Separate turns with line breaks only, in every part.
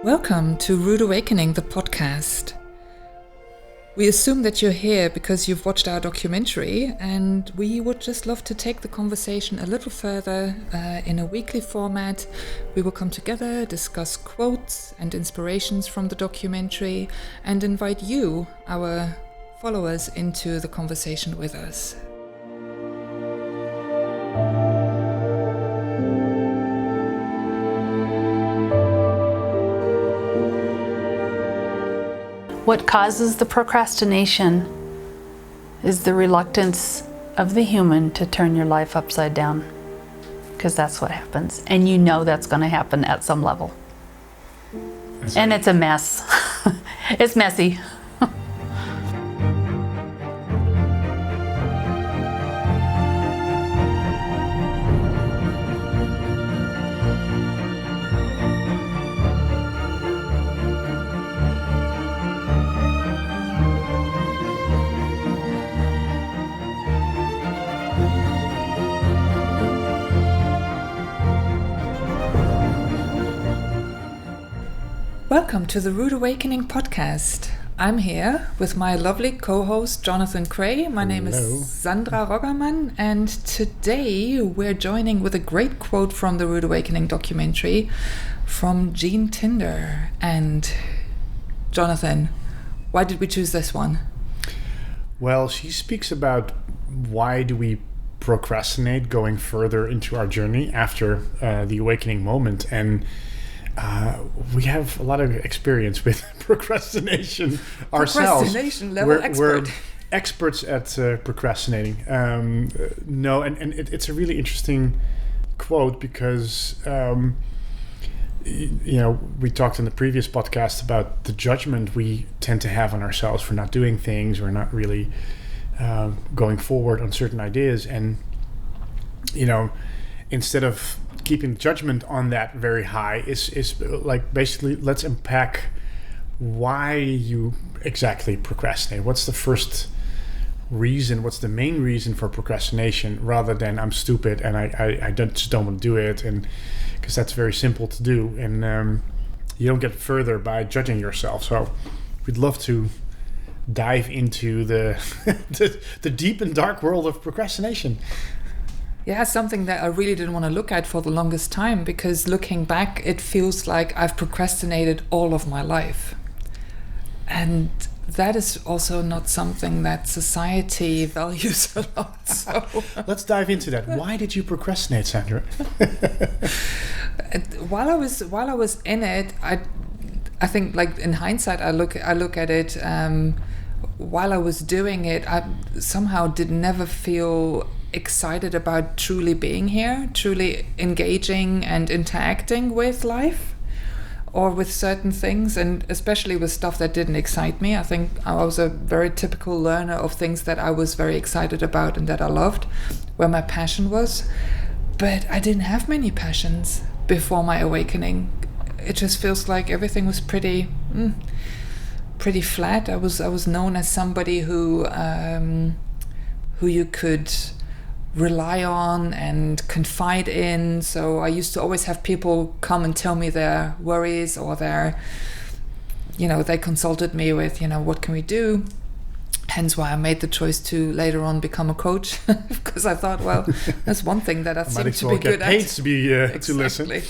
Welcome to Rude Awakening, the podcast. We assume that you're here because you've watched our documentary, and we would just love to take the conversation a little further in a weekly format. We will come together, discuss quotes and inspirations from the documentary, and invite you, our followers, into the conversation with us.
What causes the procrastination is the reluctance of the human to turn your life upside down, because that's what happens. And you know that's going to happen at some level. And it's a mess. It's messy.
Welcome to the Rude Awakening podcast. I'm here with my lovely co-host Jonathan Cray. My name is Sandra Roggerman, and today we're joining with a great quote from the Rude Awakening documentary from Jean Tinder. And Jonathan, why did we choose this one?
Well, she speaks about why do we procrastinate going further into our journey after the awakening moment, and we have a lot of experience with procrastination ourselves.
Procrastination level expert.
We're experts at procrastinating. It's a really interesting quote because, we talked in the previous podcast about the judgment we tend to have on ourselves for not doing things or not really going forward on certain ideas. And, instead of keeping judgment on that very high is like basically let's unpack why you exactly procrastinate. What's the first reason? What's the main reason for procrastination, rather than I'm stupid and I just don't want to do it, and because that's very simple to do, and you don't get further by judging yourself. So we'd love to dive into the the deep and dark world of procrastination.
Yeah, something that I really didn't want to look at for the longest time, because looking back, it feels like I've procrastinated all of my life. And that is also not something that society values a lot. So
let's dive into that. Why did you procrastinate, Sandra?
While I was in it, I think, like, in hindsight, I look at it. While I was doing it, I somehow did never feel excited about truly being here, truly engaging and interacting with life or with certain things, and especially with stuff that didn't excite me. I think I was a very typical learner of things that I was very excited about and that I loved, where my passion was. But I didn't have many passions before my awakening. It just feels like everything was pretty flat. I was known as somebody who you could rely on and confide in. So I used to always have people come and tell me their worries, or they consulted me with, what can we do? Hence why I made the choice to later on become a coach, because I thought, well, that's one thing that I seem to be good at.
To be exactly. To listen.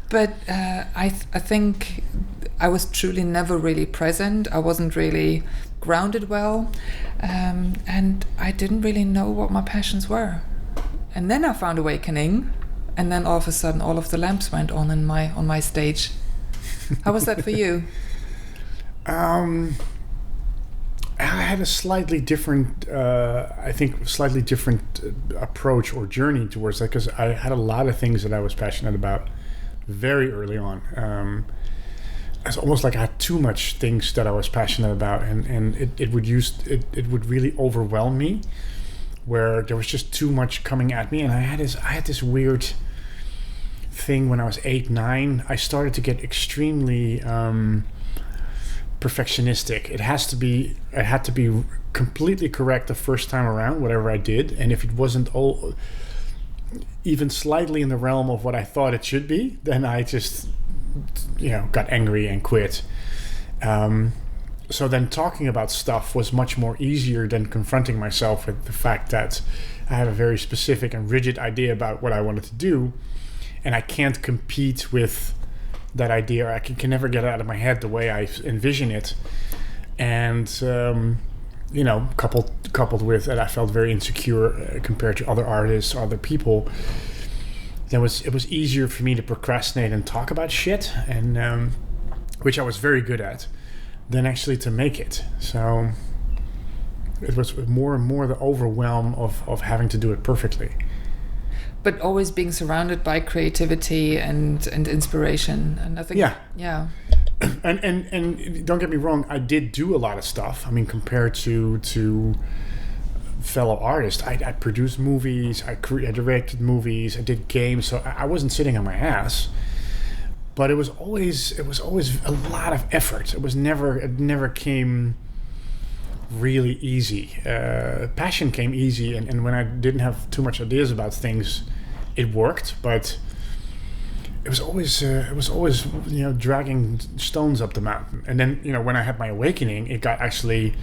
But I think I was truly never really present. I wasn't really grounded well, and I didn't really know what my passions were. And then I found awakening, and then all of a sudden all of the lamps went on my stage. How was that for you?
I had a slightly different approach or journey towards that, because I had a lot of things that I was passionate about very early on. It's almost like I had too much things that I was passionate about, and it would really overwhelm me, where there was just too much coming at me. And I had this weird thing when I was 8, 9. I started to get extremely perfectionistic. It had to be completely correct the first time around, whatever I did, and if it wasn't even slightly in the realm of what I thought it should be, then I just got angry and quit. So then talking about stuff was much more easier than confronting myself with the fact that I have a very specific and rigid idea about what I wanted to do, and I can't compete with that idea, or I can never get it out of my head the way I envision it. And coupled with that, I felt very insecure compared to other artists or other people. It was easier for me to procrastinate and talk about shit, and which I was very good at, than actually to make it. So it was more and more the overwhelm of having to do it perfectly.
But always being surrounded by creativity and inspiration, and I think yeah. And don't get me wrong, I did do a lot of stuff. I mean, compared to fellow artists, I produced movies, I directed movies, I did games, so I wasn't sitting on my ass. But it was always a lot of effort. It never came really easy. Passion came easy, and when I didn't have too much ideas about things, it worked. But it was always dragging stones up the mountain. And then when I had my awakening, it got actually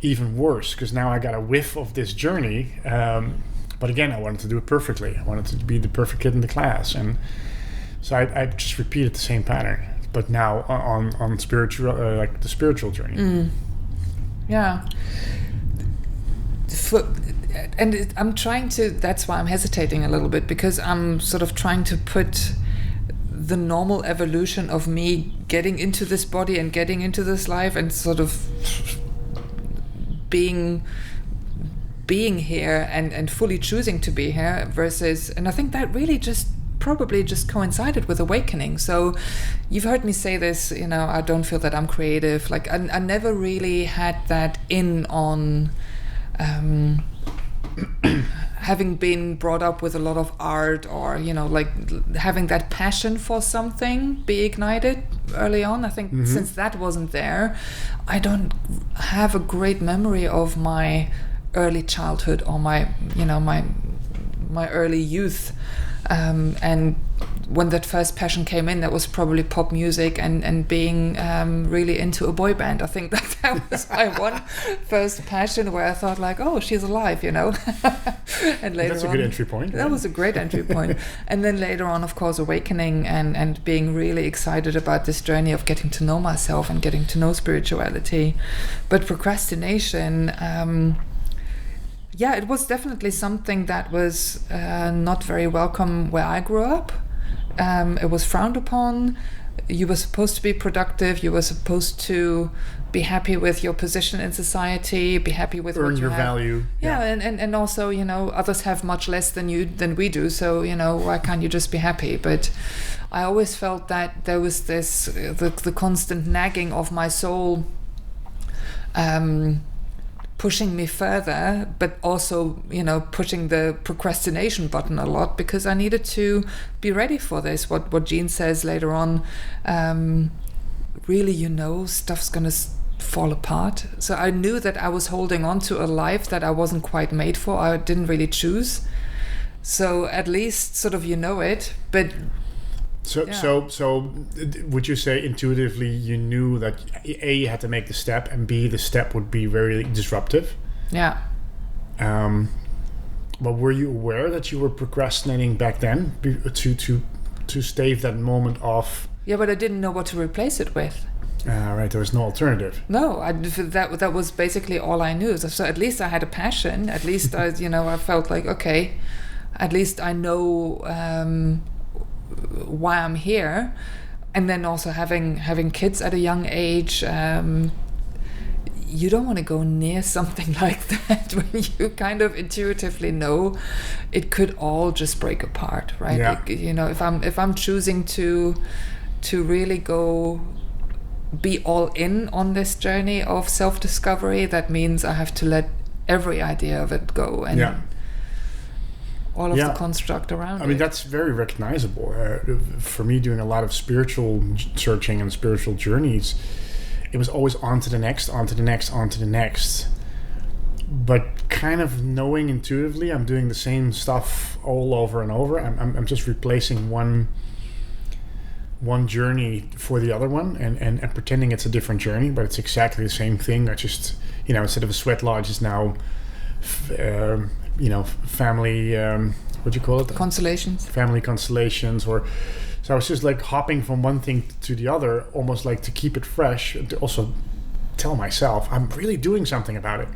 even worse, because now I got a whiff of this journey. But again, I wanted to do it perfectly. I wanted to be the perfect kid in the class, and so I just repeated the same pattern, but now on spiritual, like the spiritual journey. Yeah. I'm trying to. That's why I'm hesitating a little bit, because I'm sort of trying to put the normal evolution of me getting into this body and getting into this life and sort of being here and fully choosing to be here versus, and I think that really probably just coincided with awakening. So you've heard me say this, I don't feel that I'm creative. Like I never really had that in on having been brought up with a lot of art, or like having that passion for something be ignited early on. I think since that wasn't there, I don't have a great memory of my early childhood or my early youth. And when that first passion came in, that was probably pop music and being really into a boy band. I think that was my one first passion, where I thought like, oh, she's alive, And later
that's a good entry point.
That was a great entry point. And then later on, of course, awakening and being really excited about this journey of getting to know myself and getting to know spirituality. But procrastination, it was definitely something that was not very welcome where I grew up. It was frowned upon. You were supposed to be productive. You were supposed to be happy with your position in society, be happy with
earn
what you
your
have.
value.
Yeah, and also, others we much less than we do. So, why can't you just be happy? But I always felt that there was this, the constant nagging of my soul, pushing me further, but also, pushing the procrastination button a lot, because I needed to be ready for this. What Jean says later on, really, stuff's gonna fall apart. So I knew that I was holding on to a life that I wasn't quite made for. I didn't really choose. So at least sort of it, but.
So would you say intuitively you knew that A, you had to make the step, and B, the step would be very disruptive?
Yeah.
But were you aware that you were procrastinating back then to stave that moment off?
Yeah, but I didn't know what to replace it with.
Right, there was no alternative.
No, that was basically all I knew. So at least I had a passion. At least I felt like, okay, at least I know why I'm here. And then also having kids at a young age, you don't want to go near something like that when you kind of intuitively know it could all just break apart, right?
Yeah.
If I'm choosing to really go be all in on this journey of self-discovery, that means I have to let every idea of it go and all of the construct around it.
I mean, that's very recognizable. For me, doing a lot of spiritual searching and spiritual journeys, it was always on to the next, on to the next, on to the next. But kind of knowing intuitively I'm doing the same stuff all over and over. I'm just replacing one one journey for the other one, and pretending it's a different journey, but it's exactly the same thing. I just, instead of a sweat lodge, is now, family. What do you call it?
Constellations.
Family constellations, or so I was just like hopping from one thing to the other, almost like to keep it fresh, and to also tell myself I'm really doing something about it.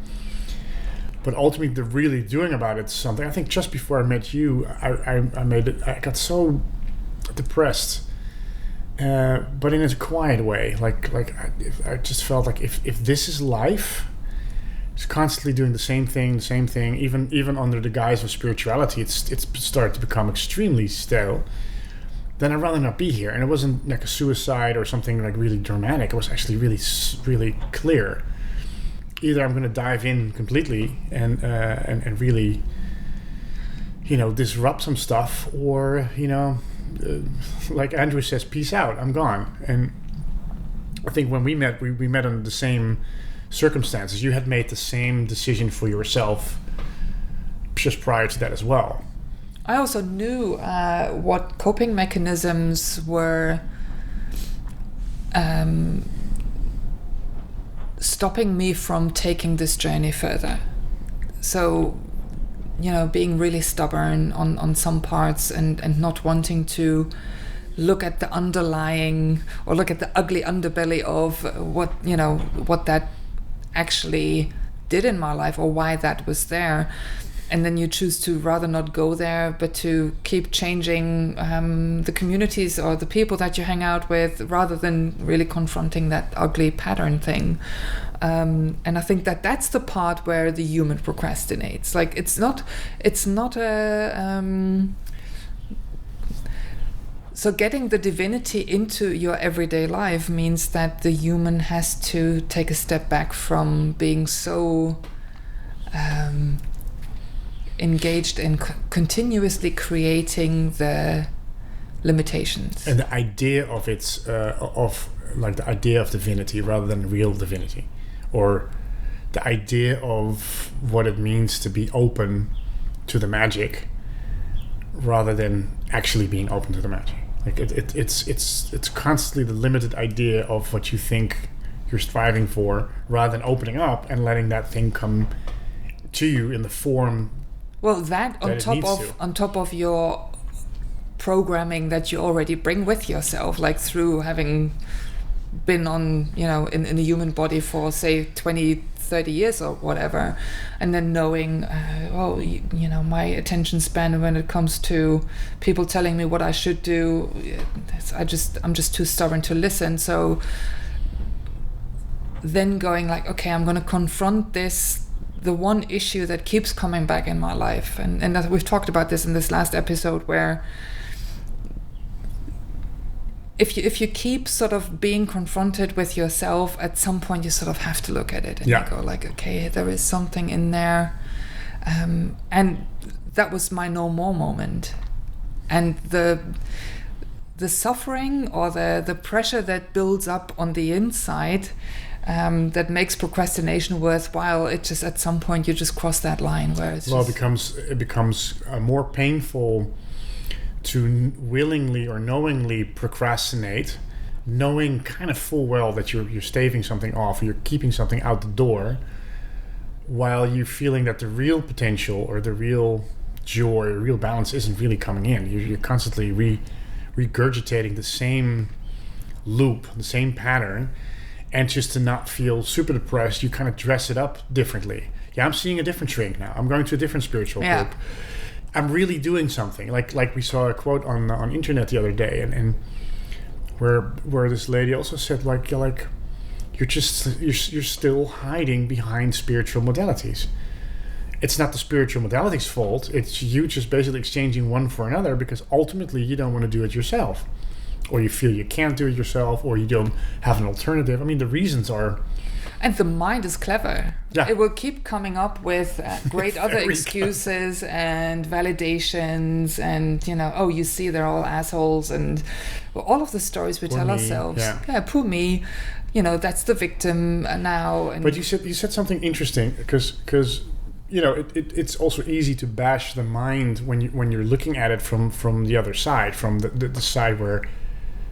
But ultimately, the really doing about it is something. I think just before I met you, I got so depressed, but in a quiet way. Like I just felt like if this is life, it's constantly doing the same thing. Even under the guise of spirituality, it's started to become extremely stale. Then I'd rather not be here. And it wasn't like a suicide or something like really dramatic. It was actually really, really clear. Either I'm going to dive in completely and really, disrupt some stuff, or like Andrew says, peace out, I'm gone. And I think when we met under the same circumstances. You had made the same decision for yourself just prior to that as well.
I also knew what coping mechanisms were stopping me from taking this journey further. So, being really stubborn on some parts and not wanting to look at the underlying or look at the ugly underbelly of what that actually did in my life or why that was there. And then you choose to rather not go there, but to keep changing the communities or the people that you hang out with, rather than really confronting that ugly pattern thing. And I think that's the part where the human procrastinates. Like it's not a. So getting the divinity into your everyday life means that the human has to take a step back from being so. Engaged in continuously creating the limitations
and the idea of its the idea of divinity rather than real divinity, or the idea of what it means to be open to the magic rather than actually being open to the magic. Like it's constantly the limited idea of what you think you're striving for, rather than opening up and letting that thing come to you in the form.
Well, that on top of your programming that you already bring with yourself, like through having been on, in the human body for say 20, 30 years or whatever, and then knowing, my attention span when it comes to people telling me what I should do, I'm just too stubborn to listen. So then going like, okay, I'm going to confront the one issue that keeps coming back in my life, and we've talked about this in this last episode, where if you keep sort of being confronted with yourself, at some point you sort of have to look at it and you go like, okay, there is something in there, and that was my no more moment, and the suffering or the pressure that builds up on the inside. That makes procrastination worthwhile. It just at some point you just cross that line where it's
it becomes more painful to willingly or knowingly procrastinate, knowing kind of full well that you're staving something off, or you're keeping something out the door, while you're feeling that the real potential or the real joy or real balance isn't really coming in. You're constantly regurgitating the same loop, the same pattern. And just to not feel super depressed, you kind of dress it up differently. Yeah, I'm seeing a different shrink now. I'm going to a different spiritual group. I'm really doing something. Like we saw a quote on internet the other day, and where this lady also said you're still hiding behind spiritual modalities. It's not the spiritual modalities' fault. It's you just basically exchanging one for another because ultimately you don't want to do it yourself. Or you feel you can't do it yourself, or you don't have an alternative. I mean, the reasons are...
And the mind is clever.
Yeah.
It will keep coming up with great other excuses and validations and, you see, they're all assholes. And all of the stories we tell ourselves. Yeah, poor me. That's the victim now. And
but you said something interesting because it's also easy to bash the mind when you're looking at it from the other side, from the side where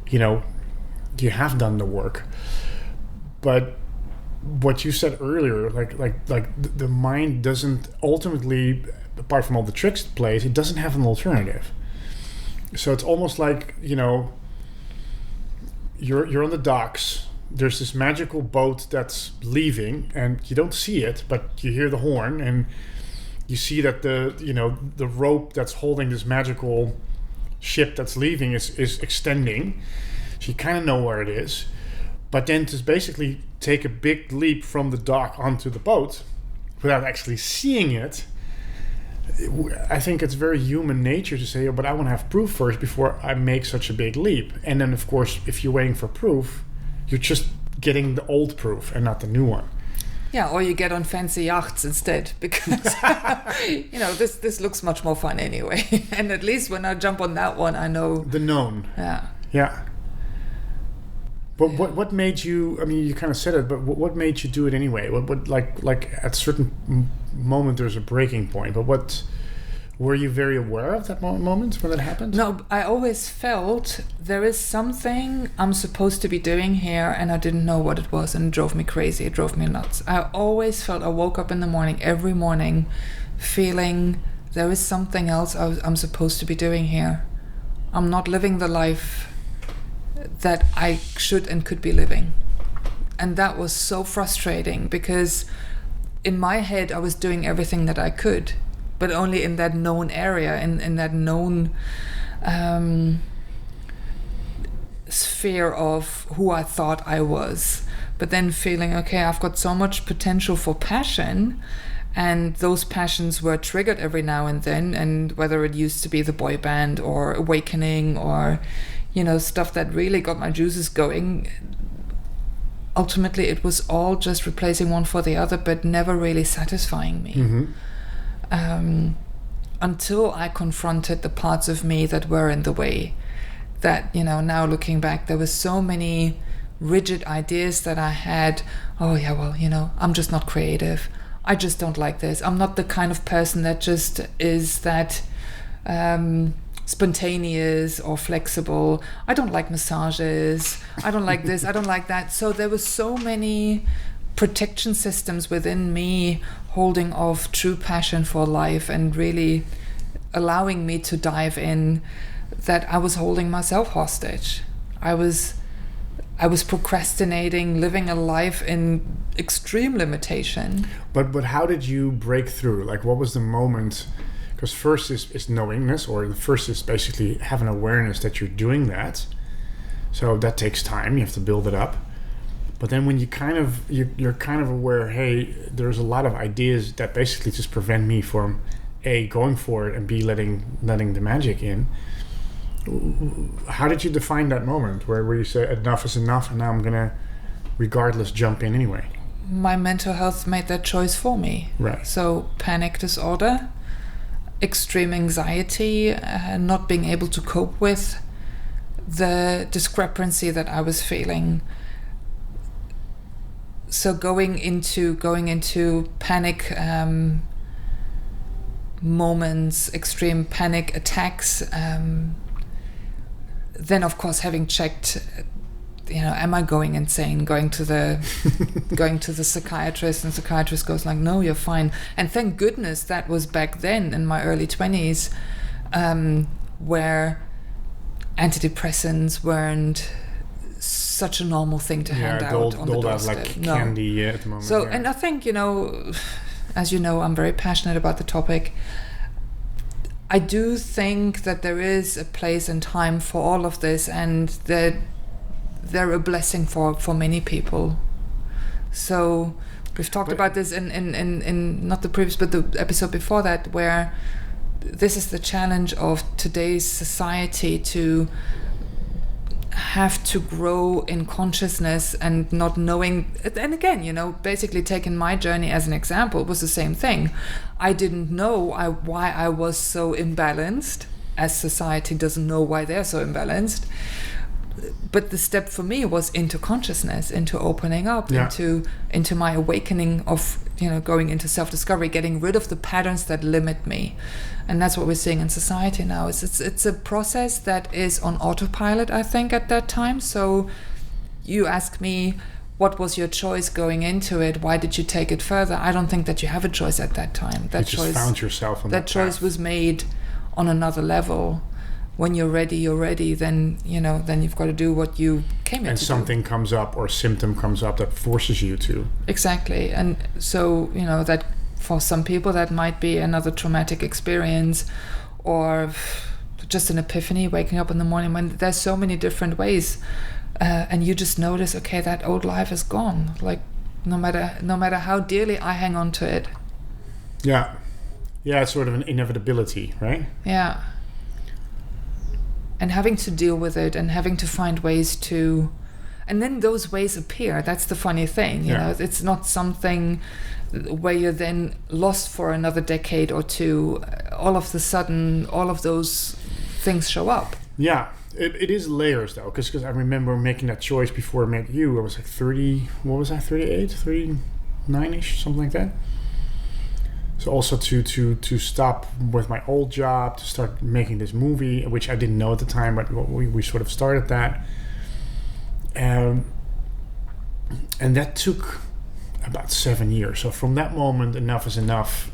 you have done the work. But what you said earlier, like the mind doesn't ultimately, apart from all the tricks it plays, it doesn't have an alternative. So it's almost like, you're on the docks. There's this magical boat that's leaving, and you don't see it, but you hear the horn, and you see that the rope that's holding this magical ship that's leaving is extending. So you kind of know where it is. But then to basically take a big leap from the dock onto the boat without actually seeing it, I think it's very human nature to say, but I want to have proof first before I make such a big leap. And then, of course, if you're waiting for proof, you're just getting the old proof and not the new one.
Yeah, or you get on fancy yachts instead, because this looks much more fun anyway. And at least when I jump on that one, I know
the known.
Yeah.
But what made you? I mean, you kind of said it, but what made you do it anyway? What like at a certain moment there's a breaking point. But what were you very aware of that moment when it happened?
No, I always felt there is something I'm supposed to be doing here, and I didn't know what it was, and it drove me crazy. It drove me nuts. I always felt I woke up in the morning, every morning, feeling there is something else I'm supposed to be doing here. I'm not living the life that I should and could be living. And that was so frustrating, because in my head I was doing everything that I could, but only in that known area, in that known sphere of who I thought I was. But then feeling, okay, I've got so much potential for passion, and those passions were triggered every now and then, and whether it used to be the boy band or awakening or stuff that really got my juices going, ultimately it was all just replacing one for the other, but never really satisfying me.
Mm-hmm.
Until I confronted the parts of me that were in the way. That, now looking back, there were so many rigid ideas that I had. Oh yeah, well, I'm just not creative. I just don't like this. I'm not the kind of person that just is that spontaneous or flexible. I don't like massages. I don't like this. I don't like that. So there were so many protection systems within me holding off true passion for life and really allowing me to dive in, that I was holding myself hostage. I was procrastinating, living a life in extreme limitation.
But how did you break through? Like, what was the moment? Because first is knowingness, or the first is basically having awareness that you're doing that. So that takes time. You have to build it up. But then when you're kind of aware, hey, there's a lot of ideas that basically just prevent me from A, going for it, and B, letting the magic in. How did you define that moment where you say enough is enough, and now I'm gonna regardless jump in anyway?
My mental health made that choice for me.
Right.
So panic disorder, extreme anxiety, not being able to cope with the discrepancy that I was feeling. So going into panic moments, extreme panic attacks, then of course having checked, am I going insane? Going to the psychiatrist, and the psychiatrist goes like, no, you're fine. And thank goodness that was back then in my early 20s, where antidepressants weren't such a normal thing to hand out on the doorstep.
Like candy at the moment.
So, and I think, as you know, I'm very passionate about the topic. I do think that there is a place and time for all of this, and that they're a blessing for many people. So we've talked about this in not the previous, but the episode before that, where this is the challenge of today's society, to have to grow in consciousness and not knowing. And again, basically taking my journey as an example, it was the same thing. I didn't know why I was so imbalanced, as society doesn't know why they're so imbalanced. But the step for me was into consciousness, into opening up, into my awakening of going into self-discovery, getting rid of the patterns that limit me. And that's what we're seeing in society now. It's a process that is on autopilot, I think, at that time. So you ask me, what was your choice going into it? Why did you take it further? I don't think that you have a choice at that time. That
you just found yourself on that
choice
path.
was made on another level. When you're ready, you're ready. Then you've got to do what you came here to do.
And something comes up or symptom comes up that forces you to.
Exactly. And so, that for some people that might be another traumatic experience, or just an epiphany, waking up in the morning, when there's so many different ways. And you just notice, okay, that old life is gone. Like, no matter how dearly I hang on to it.
Yeah. Yeah, it's sort of an inevitability, right?
Yeah. And having to deal with it and having to find ways to... And then those ways appear. That's the funny thing, you know. It's not something where you're then lost for another decade or two. All of a sudden, all of those things show up.
Yeah. It is layers, though, because I remember making that choice before I met you. I was like 30, what was I, 38, 39-ish, something like that. So also to stop with my old job, to start making this movie, which I didn't know at the time, but we sort of started that. And that took about 7 years. So from that moment, enough is enough.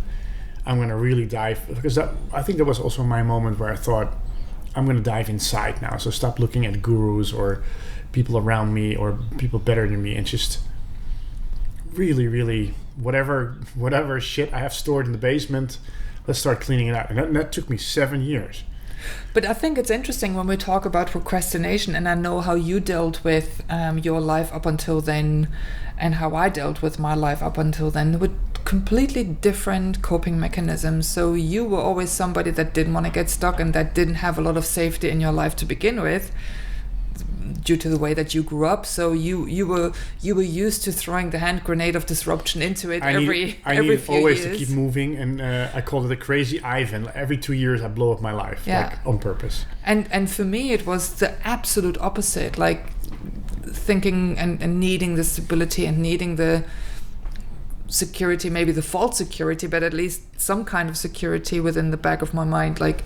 I'm going to really dive, because I think that was also my moment where I thought, I'm going to dive inside now. So stop looking at gurus or people around me or people better than me, and just really, really whatever shit I have stored in the basement, let's start cleaning it out. And that took me 7 years.
But I think it's interesting when we talk about procrastination, and I know how you dealt with your life up until then and how I dealt with my life up until then, with completely different coping mechanisms. So you were always somebody that didn't want to get stuck and that didn't have a lot of safety in your life to begin with, due to the way that you grew up. So you were used to throwing the hand grenade of disruption into it every few
always
years.
to keep moving, and I called it a crazy Ivan. Every 2 years I blow up my life, like on purpose.
And for me it was the absolute opposite, like thinking and needing the stability and needing the security, maybe the false security, but at least some kind of security within the back of my mind, like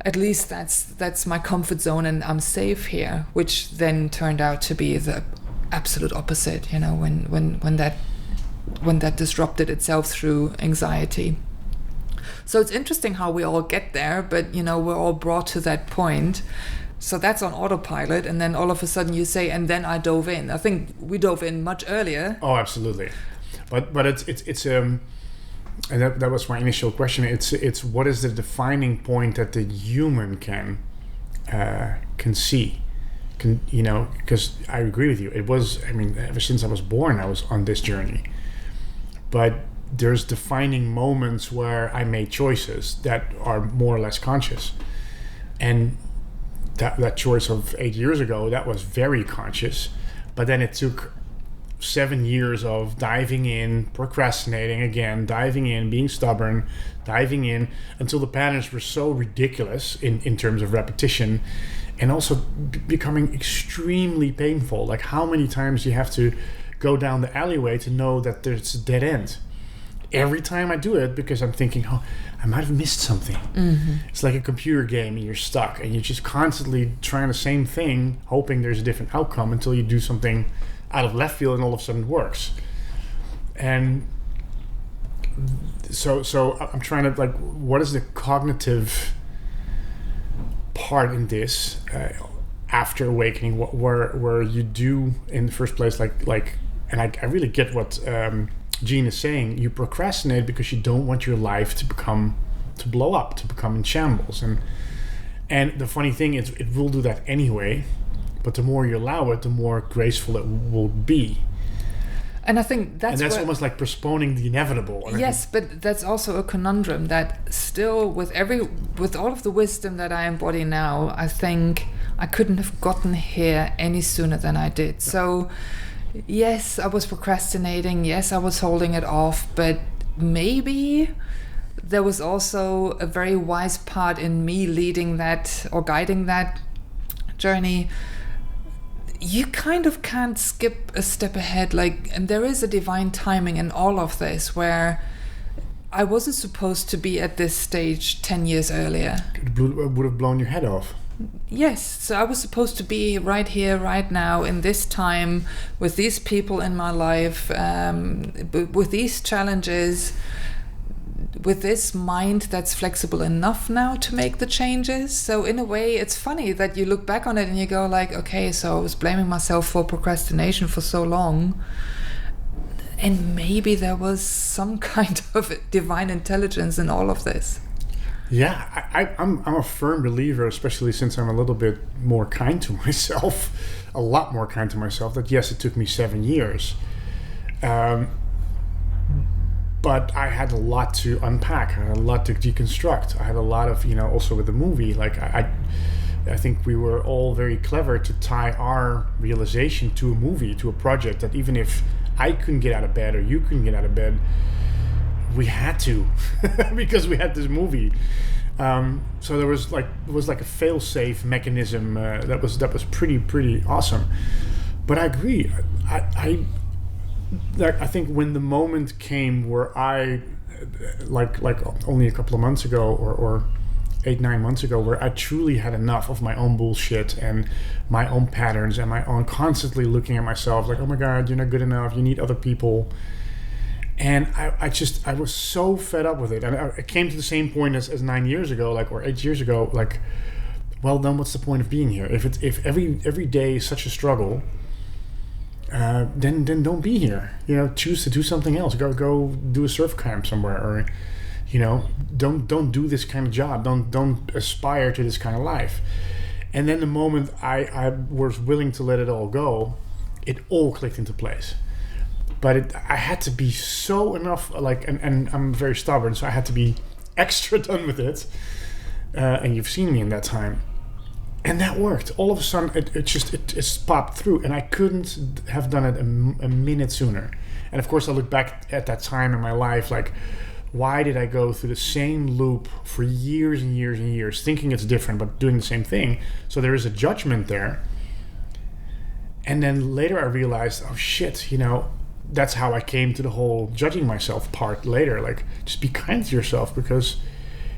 at least that's my comfort zone and I'm safe here, which then turned out to be the absolute opposite, when that disrupted itself through anxiety. So it's interesting how we all get there, but we're all brought to that point. So that's on autopilot, and then all of a sudden you say, and then I dove in. I think we dove in much earlier.
Oh, absolutely. But it's and that was my initial question. It's what is the defining point that the human can see, because I agree with you. It was, ever since I was born, I was on this journey. But there's defining moments where I made choices that are more or less conscious, and that choice of 8 years ago, that was very conscious. But then it took 7 years of diving in, procrastinating again, diving in, being stubborn, diving in, until the patterns were so ridiculous in terms of repetition, and also becoming extremely painful. Like how many times you have to go down the alleyway to know that there's a dead end. Every time I do it, because I'm thinking, oh, I might have missed something. Mm-hmm. It's like a computer game and you're stuck and you're just constantly trying the same thing, hoping there's a different outcome, until you do something out of left field and all of a sudden it works. And so I'm trying to, like, what is the cognitive part in this after awakening, where you do in the first place, like and I really get what Jean is saying. You procrastinate because you don't want your life to blow up, to become in shambles, and the funny thing is it will do that anyway. But the more you allow it, the more graceful it will be.
And I think that's
almost like postponing the inevitable.
Yes, but that's also a conundrum that still, with all of the wisdom that I embody now, I think I couldn't have gotten here any sooner than I did. So yes, I was procrastinating. Yes, I was holding it off. But maybe there was also a very wise part in me leading that or guiding that journey. you kind of can't skip a step ahead. Like, and there is a divine timing in all of this, where I wasn't supposed to be at this stage 10 years earlier.
It would have blown your head off.
Yes, so I was supposed to be right here, right now, in this time, with these people in my life, with these challenges, with this mind that's flexible enough now to make the changes. So in a way, it's funny that you look back on it and you go like, okay, so I was blaming myself for procrastination for so long, and maybe there was some kind of divine intelligence in all of this.
Yeah, I'm a firm believer, especially since I'm a little bit more kind to myself, a lot more kind to myself, that yes, it took me 7 years. But I had a lot to unpack. I had a lot to deconstruct. I had a lot of, also with the movie, like I think we were all very clever to tie our realization to a movie, to a project, that even if I couldn't get out of bed or you couldn't get out of bed, we had to because we had this movie. So there was like a fail-safe mechanism that was pretty awesome. But I agree. I think when the moment came where I like only a couple of months ago or 8-9 months ago, where I truly had enough of my own bullshit and my own patterns and my own constantly looking at myself like, oh my God, you're not good enough, you need other people. And I was so fed up with it. And I came to the same point as 9 years ago, or 8 years ago, like, well, then what's the point of being here? If every day is such a struggle, then don't be here. Choose to do something else. Go do a surf camp somewhere, or don't do this kind of job. Don't aspire to this kind of life. And then the moment I was willing to let it all go, it all clicked into place. But I had to be so enough, and I'm very stubborn, so I had to be extra done with it. And you've seen me in that time. And that worked. All of a sudden, it just popped through, and I couldn't have done it a minute sooner. And of course, I look back at that time in my life, like, why did I go through the same loop for years and years and years, thinking it's different, but doing the same thing? So there is a judgment there. And then later I realized, oh shit, that's how I came to the whole judging myself part later. Like, just be kind to yourself, because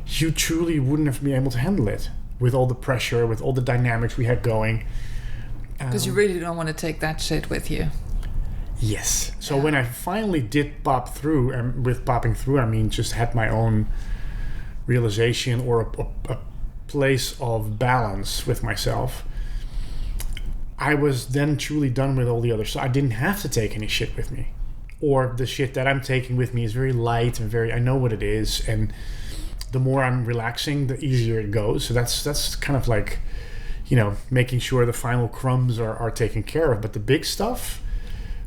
you truly wouldn't have been able to handle it with all the pressure, with all the dynamics we had going.
Because you really don't want to take that shit with you.
Yes. So when I finally did pop through, and with popping through, I mean just had my own realization or a place of balance with myself, I was then truly done with all the others. So I didn't have to take any shit with me. Or the shit that I'm taking with me is very light and I know what it is. And the more I'm relaxing, the easier it goes. So that's kind of like, making sure the final crumbs are taken care of. But the big stuff,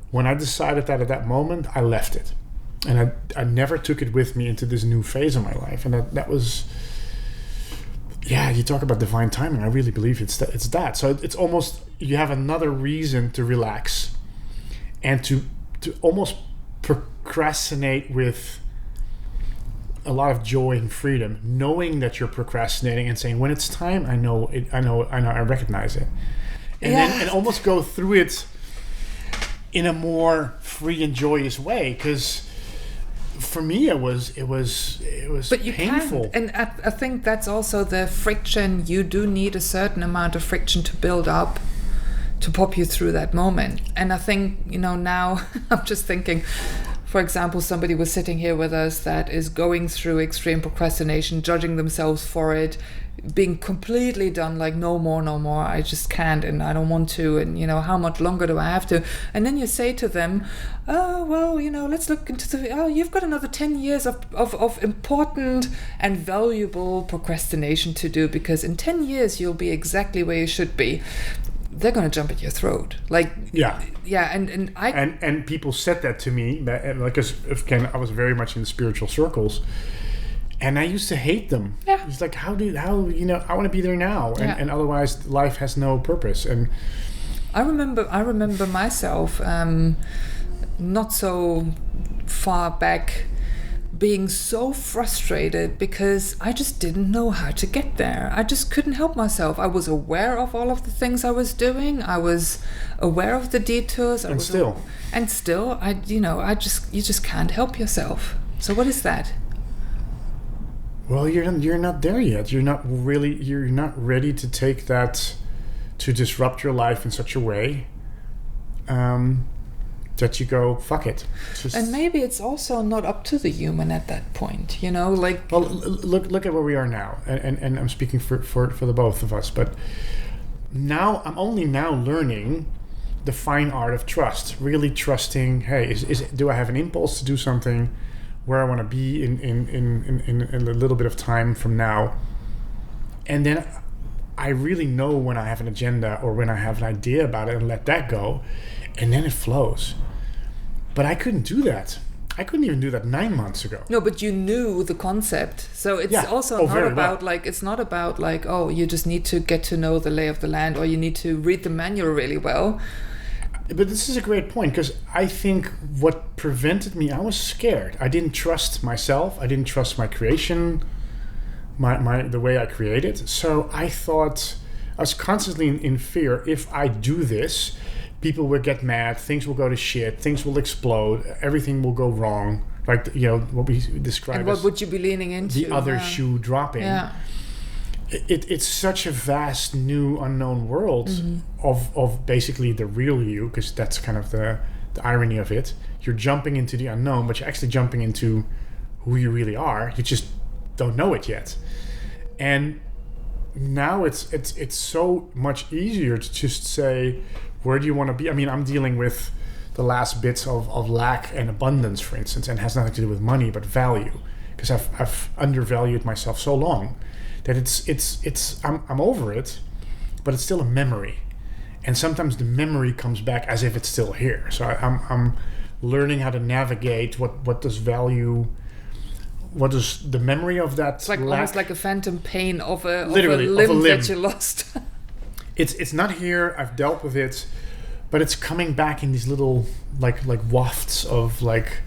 when I decided that at that moment, I left it. And I never took it with me into this new phase of my life. And that was... Yeah, you talk about divine timing. I really believe it's that. So it's almost, you have another reason to relax and to almost procrastinate with a lot of joy and freedom, knowing that you're procrastinating and saying, when it's time, I recognize it. And then almost go through it in a more free and joyous way, because for me, it was but you painful.
And I think that's also the friction. You do need a certain amount of friction to build up to pop you through that moment. And I think, now I'm just thinking, for example, somebody was sitting here with us that is going through extreme procrastination, judging themselves for it, being completely done, like no more, I just can't and I don't want to, and how much longer do I have to? And then you say to them, oh well, let's look into you've got another 10 years of important and valuable procrastination to do, because in 10 years you'll be exactly where you should be. They're going to jump at your throat. And
people said that to me, like, again, I was very much in the spiritual circles, and I used to hate them. Yeah. It's like, I want to be there now, and otherwise life has no purpose. And
I remember myself, not so far back, being so frustrated because I just didn't know how to get there. I just couldn't help myself. I was aware of all of the things I was doing. I was aware of the detours.
And still,
you just can't help yourself. So what is that?
well, you're not there yet. You're not ready to take that, to disrupt your life in such a way that you go, fuck it.
And maybe it's also not up to the human at that point, like...
Well, look at where we are now, and I'm speaking for the both of us, but now I'm only now learning the fine art of trust, really trusting, hey, do I have an impulse to do something where I want to be in a little bit of time from now? And then I really know when I have an agenda or when I have an idea about it and let that go, and then it flows. But I couldn't do that. I couldn't even do that 9 months ago.
No, but you knew the concept. So it's also not about it's not about like, oh, you just need to get to know the lay of the land or you need to read the manual really well.
But this is a great point, because I think what prevented me, I was scared. I didn't trust myself. I didn't trust my creation, the way I created. So I thought, I was constantly in fear. If I do this, people will get mad, things will go to shit, things will explode, everything will go wrong. Like, what we describe
and what would you be leaning into?
The other shoe dropping.
Yeah.
It's such a vast, new, unknown world of basically the real you, because that's kind of the irony of it. You're jumping into the unknown, but you're actually jumping into who you really are. You just don't know it yet. And now it's so much easier to just say, where do you want to be? I mean, I'm dealing with the last bits of lack and abundance, for instance, and it has nothing to do with money, but value, because I've undervalued myself so long that I'm over it, but it's still a memory, and sometimes the memory comes back as if it's still here. So I'm learning how to navigate what does value, what does the memory of that.
It's like
lack,
almost like a phantom pain of a
literally
limb that you lost.
It's not here. I've dealt with it, but it's coming back in these little like wafts of like,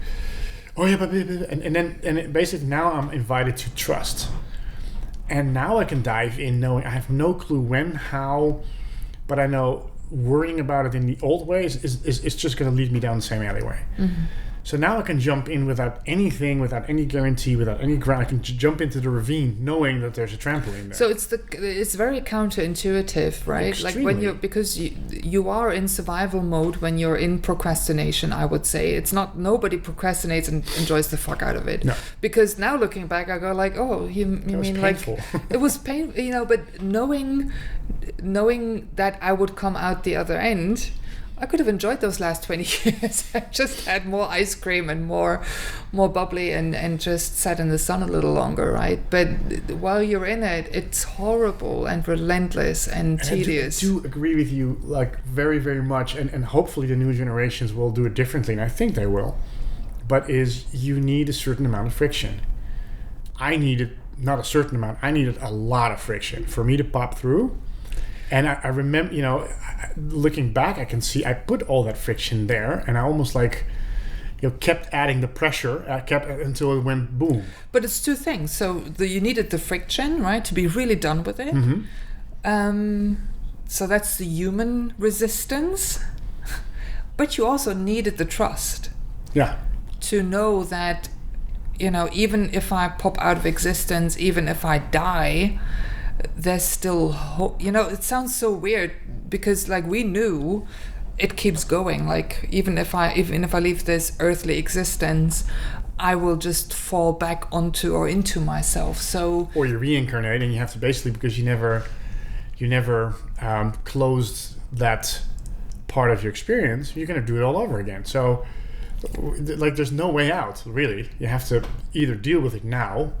oh yeah, and basically now I'm invited to trust. And now I can dive in knowing I have no clue when, how, but I know worrying about it in the old ways is just going to lead me down the same alleyway. Mm-hmm. So now I can jump in without anything, without any guarantee, without any ground. I can jump into the ravine knowing that there's a trampoline there.
So it's very counterintuitive, right?
Extremely.
Like because you are in survival mode when you're in procrastination, I would say. It's not, nobody procrastinates and enjoys the fuck out of it.
No.
Because now looking back, I go like, oh, you mean like it was painful, but knowing that I would come out the other end, I could have enjoyed those last 20 years. I just had more ice cream and more bubbly and just sat in the sun a little longer, right? But while you're in it, it's horrible and relentless and tedious.
I do agree with you, like, very, very much. And hopefully the new generations will do it differently, and I think they will. But you need a certain amount of friction. I needed not a certain amount. I needed a lot of friction for me to pop through. And I remember, looking back, I can see I put all that friction there, and I almost kept adding the pressure, until it went boom.
But it's two things. So you needed the friction, right, to be really done with it.
Mm-hmm.
So that's the human resistance. But you also needed the trust.
Yeah.
To know that, even if I pop out of existence, even if I die, there's still hope. It sounds so weird because we knew it keeps going. Like even if I leave this earthly existence, I will just fall back onto or into myself. So
or you reincarnate, and you have to basically, because you never closed that part of your experience, you're going to do it all over again. So there's no way out, really. You have to either deal with it now.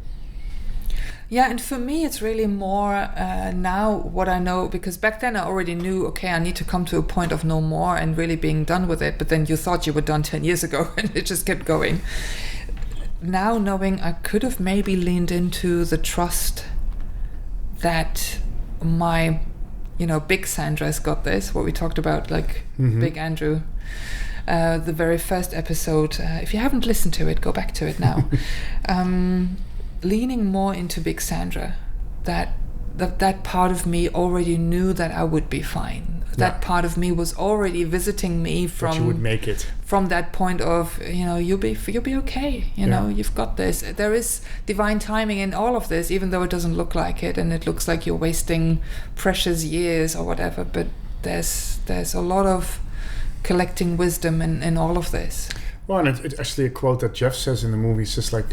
Yeah, and for me, it's really more now what I know, because back then I already knew, okay, I need to come to a point of no more and really being done with it. But then you thought you were done 10 years ago and it just kept going. Now knowing I could have maybe leaned into the trust that my, big Sandra's got this, what we talked about, like Big Andrew. the very first episode. If you haven't listened to it, go back to it now. Leaning more into Big Sandra, that part of me already knew that I would be fine. That part of me was already visiting me from
that you would make it.
From that point of, you'll be okay. You've got this. There is divine timing in all of this, even though it doesn't look like it, and it looks like you're wasting precious years or whatever. But there's a lot of collecting wisdom in all of this.
Well, and it's actually a quote that Jeff says in the movie. It's just like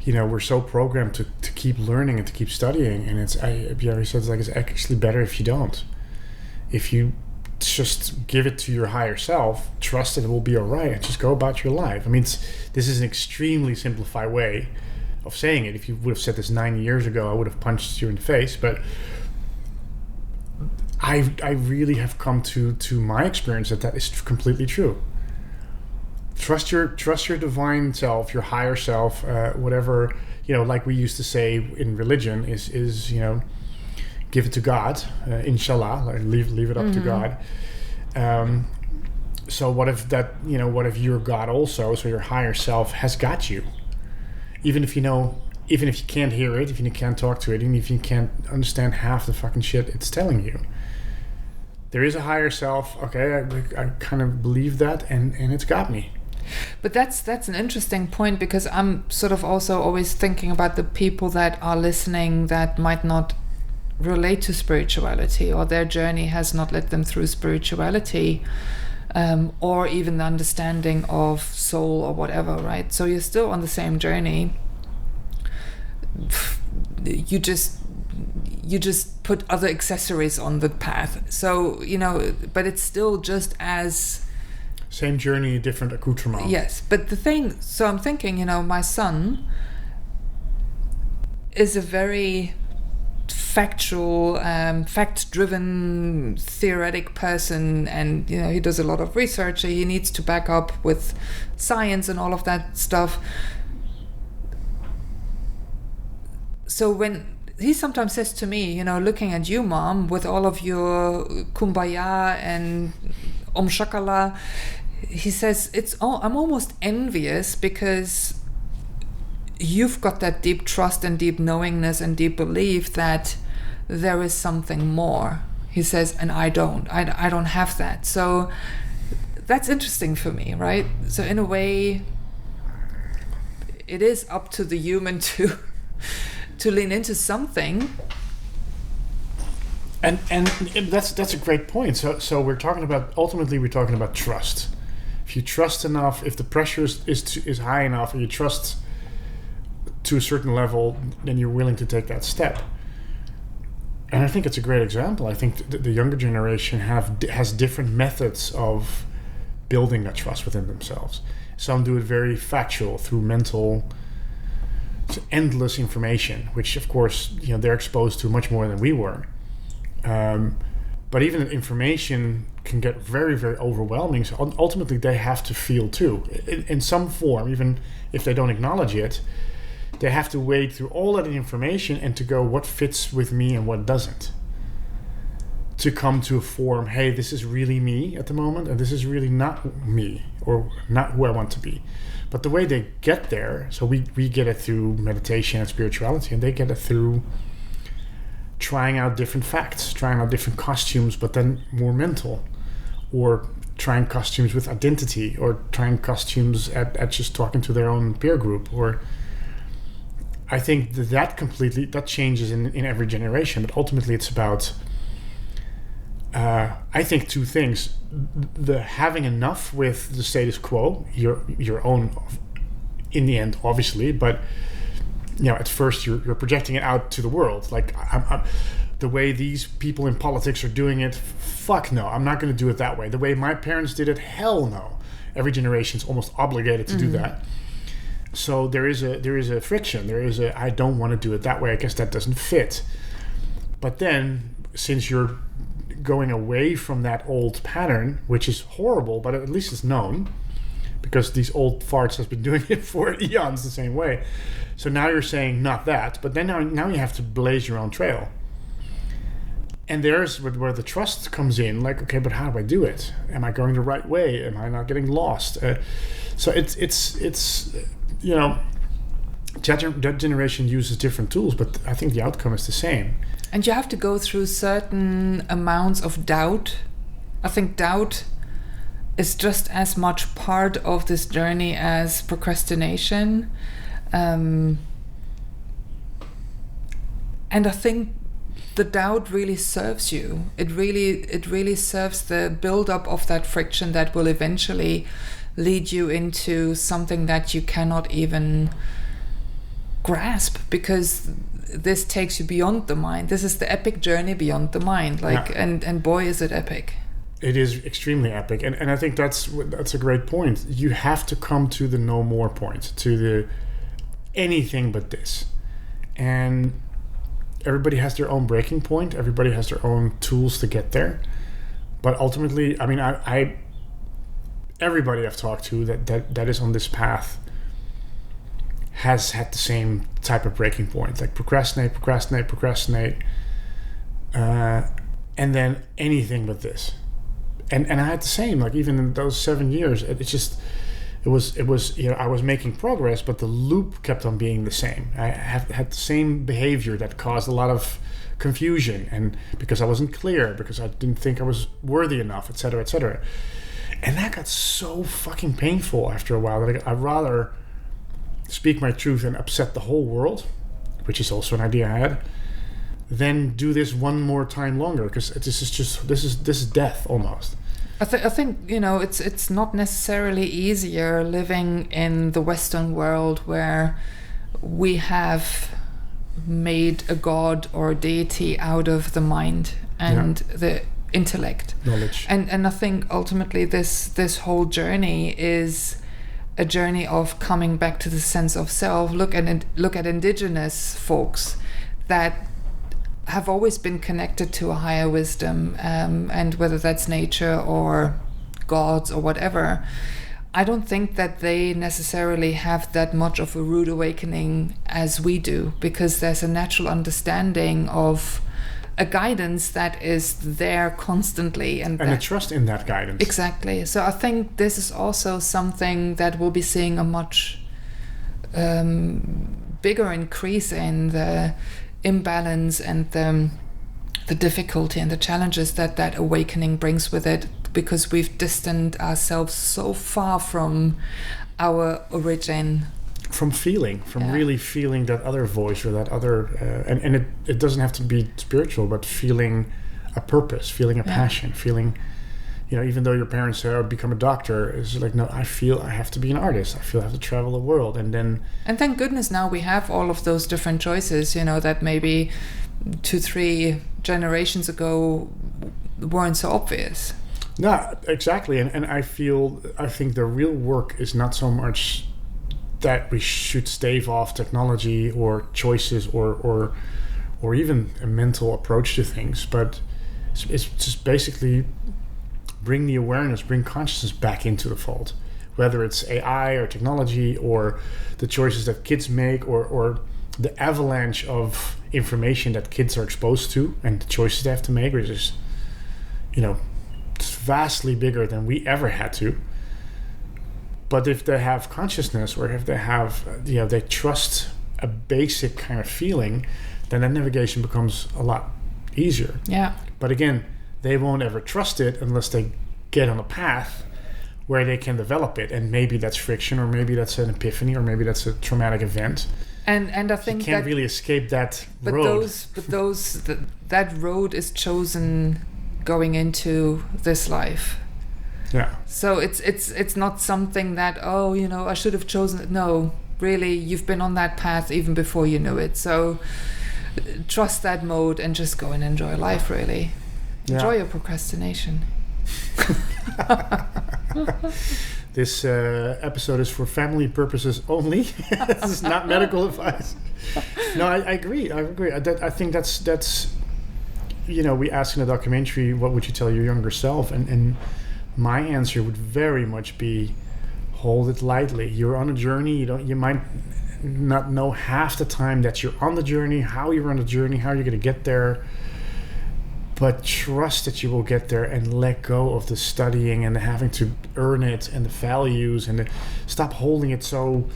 we're so programmed to keep learning and to keep studying, and he says it's actually better if you don't. If you just give it to your higher self, trust that it will be all right, and just go about your life. I mean, this is an extremely simplified way of saying it. If you would have said this 9 years ago, I would have punched you in the face. But I really have come to my experience that is completely true. Trust your divine self, your higher self, whatever, like we used to say in religion is give it to God, inshallah, leave it up to God. So what if you're God also, so your higher self has got you. Even if you can't hear it, if you can't talk to it, even if you can't understand half the fucking shit it's telling you. There is a higher self, okay, I kind of believe that, and it's got me.
But that's an interesting point, because I'm sort of also always thinking about the people that are listening that might not relate to spirituality, or their journey has not led them through spirituality, or even the understanding of soul or whatever, right? So you're still on the same journey. You just put other accessories on the path. So, but it's still just as...
Same journey, different accoutrement.
Yes, but so I'm thinking, my son is a very factual, fact-driven, theoretic person, and he does a lot of research. He needs to back up with science and all of that stuff. So when he sometimes says to me, looking at you, Mom, with all of your kumbaya and shakala, he says, I'm almost envious, because you've got that deep trust and deep knowingness and deep belief that there is something more. He says, and I don't have that. So that's interesting for me, right? So in a way, it is up to the human to lean into something.
And that's a great point. So we're talking about trust. If you trust enough, if the pressure is high enough, and you trust to a certain level, then you're willing to take that step. And I think it's a great example. I think the younger generation has different methods of building that trust within themselves. Some do it very factual, through mental, endless information, which of course they're exposed to much more than we were. But even information can get very, very overwhelming. So ultimately, they have to feel too, in some form, even if they don't acknowledge it. They have to wade through all that information and to go, what fits with me and what doesn't. To come to a form, hey, this is really me at the moment, and this is really not me, or not who I want to be. But the way they get there, so we get it through meditation and spirituality, and they get it through trying out different facts, trying out different costumes, but then more mental, or trying costumes with identity, or trying costumes at just talking to their own peer group. Or I think that changes in every generation, but ultimately it's about I think two things: the having enough with the status quo, your own, in the end, obviously, but at first you're projecting it out to the world. Like, I'm the way these people in politics are doing it, fuck no, I'm not going to do it that way. The way my parents did it, hell no. Every generation's almost obligated to do that. So there is a friction. I don't want to do it that way. I guess that doesn't fit. But then, since you're going away from that old pattern, which is horrible, but at least it's known, because these old farts has been doing it for eons the same way. So now you're saying not that, but then now you have to blaze your own trail. And there's where the trust comes in. Like, okay, but how do I do it? Am I going the right way? Am I not getting lost? So it's you know, that generation uses different tools, but I think the outcome is the same.
And you have to go through certain amounts of doubt. I think doubt is just as much part of this journey as procrastination. And I think the doubt really serves you. It really serves the build-up of that friction that will eventually lead you into something that you cannot even grasp, because this takes you beyond the mind. This is the epic journey beyond the mind. And boy, is it epic.
It is extremely epic, and I think that's a great point. You have to come to the no more point, to the anything but this, and everybody has their own breaking point. Everybody has their own tools to get there, but ultimately, I mean, I everybody I've talked to that is on this path has had the same type of breaking point, like procrastinate, and then anything but this. And I had the same, like even in those 7 years, it was you know, I was making progress, but the loop kept on being the same. I had the same behavior that caused a lot of confusion, and because I wasn't clear, because I didn't think I was worthy enough, etc., etc. And that got so fucking painful after a while that I'd rather speak my truth and upset the whole world, which is also an idea I had, than do this one more time longer, because this is death almost.
I think you know, it's not necessarily easier living in the Western world where we have made a god or a deity out of the mind and the intellect,
knowledge.
And I think ultimately this whole journey is a journey of coming back to the sense of self. Look at indigenous folks that have always been connected to a higher wisdom, and whether that's nature or gods or whatever, I don't think that they necessarily have that much of a rude awakening as we do, because there's a natural understanding of a guidance that is there constantly, and
a trust in that guidance.
Exactly. So I think this is also something that we'll be seeing a much bigger increase in the imbalance and the difficulty and the challenges that awakening brings with it, because we've distanced ourselves so far from our origin.
From really feeling that other voice, or that other, and it doesn't have to be spiritual, but feeling a purpose, feeling a passion, feeling, you know, even though your parents say, "Oh, become a doctor," it's like, no, I feel I have to be an artist. I feel I have to travel the world, and thank
goodness now we have all of those different choices, you know, that maybe 2-3 generations ago weren't so obvious.
No, exactly, and I think the real work is not so much that we should stave off technology or choices or even a mental approach to things, but it's just basically bring the awareness, bring consciousness back into the fold, whether it's AI or technology or the choices that kids make, or the avalanche of information that kids are exposed to and the choices they have to make, which is, you know, it's vastly bigger than we ever had to. But if they have consciousness, or if they have, you know, they trust a basic kind of feeling, then that navigation becomes a lot easier.
Yeah.
But again, they won't ever trust it unless they get on a path where they can develop it. And maybe that's friction, or maybe that's an epiphany, or maybe that's a traumatic event.
And I think
you can't really escape that road.
That road is chosen going into this life.
Yeah.
So it's not something that, oh, you know, I should have chosen it. No, really, you've been on that path even before you knew it. So trust that mode and just go and enjoy life, really.
Yeah.
Enjoy your procrastination.
This episode is for family purposes only. This is not medical advice. No, I agree. I think that's you know, we asked in a documentary, what would you tell your younger self? And my answer would very much be, hold it lightly. You're on a journey. You might not know half the time that you're on the journey, how you're on the journey, how you're going to get there. but trust that you will get there, and let go of the studying and the having to earn it and the values, and stop holding it so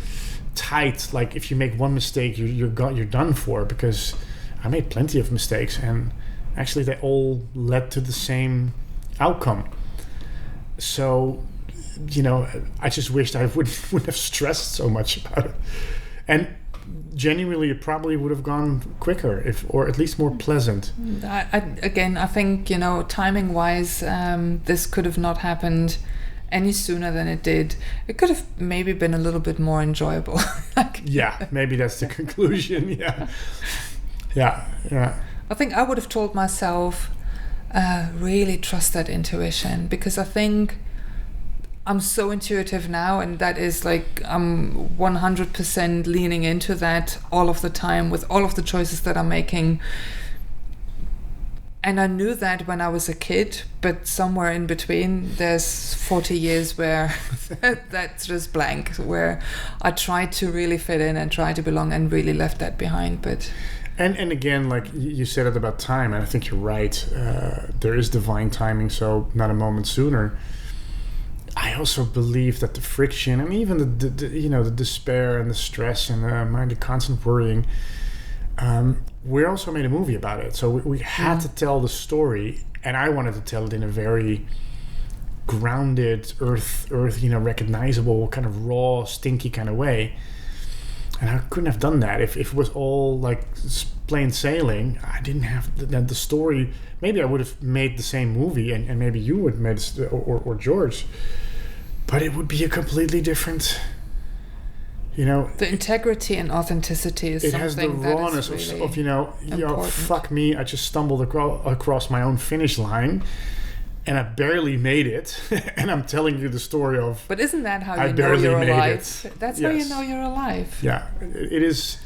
tight. Like if you make one mistake, you're done for. Because I made plenty of mistakes, and actually they all led to the same outcome. So, I just wished I wouldn't have stressed so much about it. And genuinely, it probably would have gone quicker, or at least more pleasant.
I think, timing wise, this could have not happened any sooner than it did. It could have maybe been a little bit more enjoyable.
Yeah, maybe that's the conclusion. Yeah.
I think I would have told myself, really trust that intuition, because I think I'm so intuitive now, and that is like I'm 100% leaning into that all of the time with all of the choices that I'm making. And I knew that when I was a kid, but somewhere in between there's 40 years where that's just blank, where I tried to really fit in and try to belong and really left that behind. But
And again, like you said it about time, and I think you're right. There is divine timing, so not a moment sooner. I also believe that the friction, and even the despair and the stress and the constant worrying. We also made a movie about it, so we had to tell the story, and I wanted to tell it in a very grounded, earth, recognizable, kind of raw, stinky kind of way. And I couldn't have done that if it was all like plain sailing. I didn't have the story. Maybe I would have made the same movie, and maybe you would have made or George, but it would be a completely different.
The integrity and authenticity is something
has the rawness
that is really
of fuck me, I just stumbled across my own finish line, and I barely made it, and I'm telling you the story of.
But isn't that how you know you're alive? That's how you know you're alive.
Yeah, it is.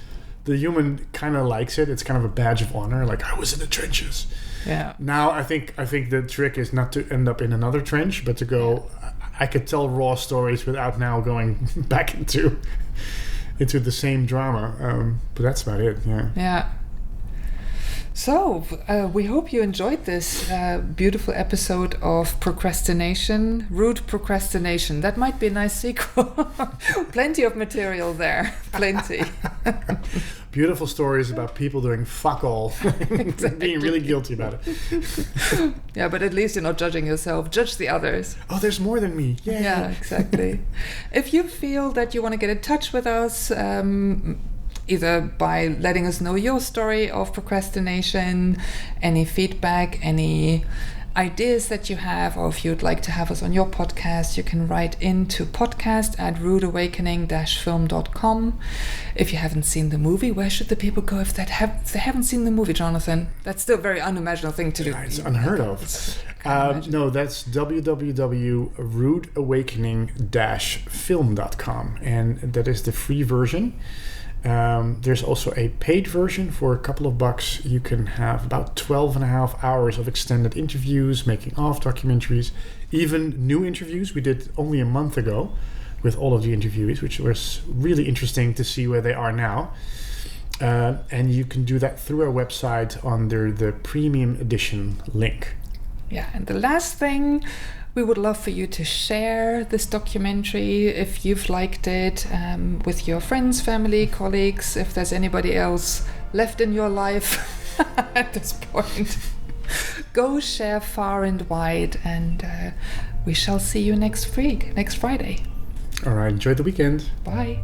The human kind of likes it. It's kind of a badge of honor. Like, I was in the trenches.
Yeah.
Now I think the trick is not to end up in another trench, but to go. Yeah. I could tell raw stories without now going back into the same drama. But that's about it. Yeah.
Yeah. So, we hope you enjoyed this beautiful episode of Procrastination, Rude Procrastination. That might be a nice sequel. Plenty of material there. Plenty.
Beautiful stories about people doing fuck all. Exactly. Being really guilty about it.
Yeah, but at least you're not judging yourself. Judge the others.
Oh, there's more than me. Yay.
Yeah, exactly. If you feel that you want to get in touch with us, either by letting us know your story of procrastination, any feedback, any ideas that you have, or if you'd like to have us on your podcast, you can write into podcast@rudeawakening-film.com. If you haven't seen the movie, where should the people go if they haven't seen the movie, Jonathan? That's still a very unimaginable thing to do.
It's unheard of. No, that's www.rudeawakening-film.com, and that is the free version. There's also a paid version for a couple of bucks. You can have about 12.5 hours of extended interviews, making of documentaries, even new interviews we did only a month ago with all of the interviewees, which was really interesting to see where they are now. And you can do that through our website under the premium edition link.
Yeah, and the last thing, we would love for you to share this documentary if you've liked it with your friends, family, colleagues, if there's anybody else left in your life at this point. Go share far and wide, and we shall see you next Friday.
All right, enjoy the weekend.
Bye.